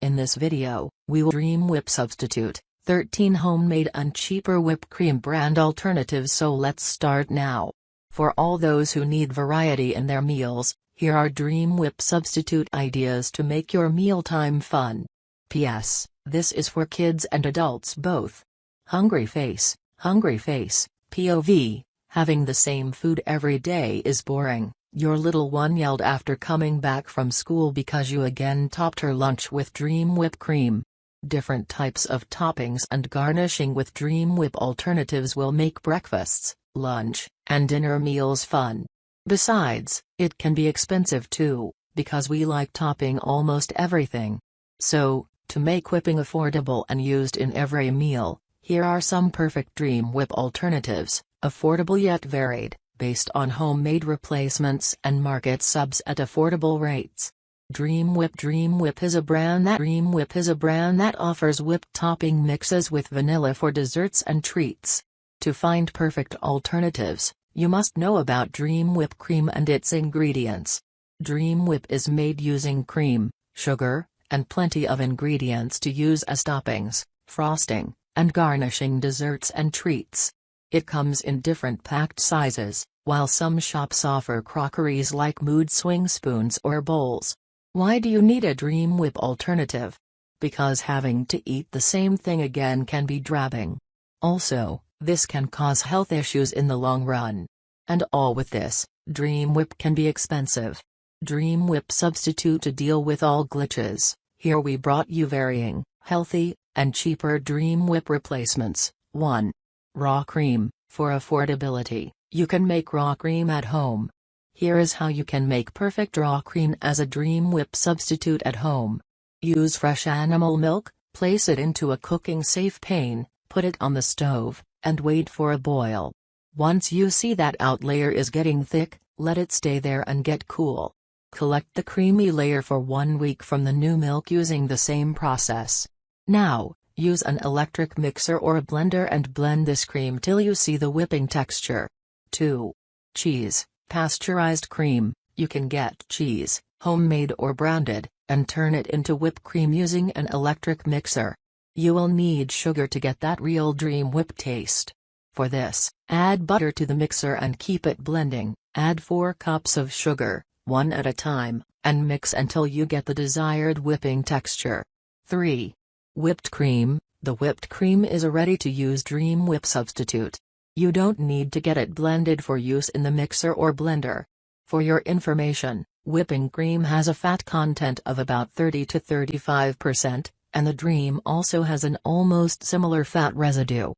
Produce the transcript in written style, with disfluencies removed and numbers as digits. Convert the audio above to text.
In this video, we will Dream Whip substitute 13 homemade and cheaper whipped cream brand alternatives, so let's start now. For all those who need variety in their meals, here are Dream Whip substitute ideas to make your mealtime fun. P.S. This is for kids and adults both. Hungry face, POV, having the same food every day is boring. Your little one yelled after coming back from school because you again topped her lunch with Dream Whip cream. Different types of toppings and garnishing with Dream Whip alternatives will make breakfasts, lunch, and dinner meals fun. Besides, it can be expensive too, because we like topping almost everything. So, to make whipping affordable and used in every meal, here are some perfect Dream Whip alternatives, affordable yet varied, based on homemade replacements and market subs at affordable rates. Dream Whip is a brand that offers whipped topping mixes with vanilla for desserts and treats. To find perfect alternatives, you must know about Dream Whip cream and its ingredients. Dream Whip is made using cream, sugar, and plenty of ingredients to use as toppings, frosting, and garnishing desserts and treats. It comes in different packed sizes, while some shops offer crockeries like mood swing spoons or bowls. Why do you need a Dream Whip alternative? Because having to eat the same thing again can be drabbing. Also, this can cause health issues in the long run. And all with this, Dream Whip can be expensive. Dream Whip substitute to deal with all glitches. Here we brought you varying, healthy, and cheaper Dream Whip replacements. 1. Raw cream. For affordability, you can make raw cream at home. Here is how you can make perfect raw cream as a Dream Whip substitute at home. Use fresh animal milk, place it into a cooking-safe pan, put it on the stove, and wait for a boil. Once you see that out layer is getting thick, let it stay there and get cool. Collect the creamy layer for 1 week from the new milk using the same process. Now, use an electric mixer or a blender and blend this cream till you see the whipping texture. 2. Cheese, pasteurized cream. You can get cheese, homemade or branded, and turn it into whipped cream using an electric mixer. You will need sugar to get that real Dream Whip taste. For this, add butter to the mixer and keep it blending. Add 4 cups of sugar, one at a time, and mix until you get the desired whipping texture. 3. Whipped cream. The whipped cream is a ready-to-use Dream Whip substitute. You don't need to get it blended for use in the mixer or blender. For your information, whipping cream has a fat content of about 30 to 35%, and the Dream also has an almost similar fat residue.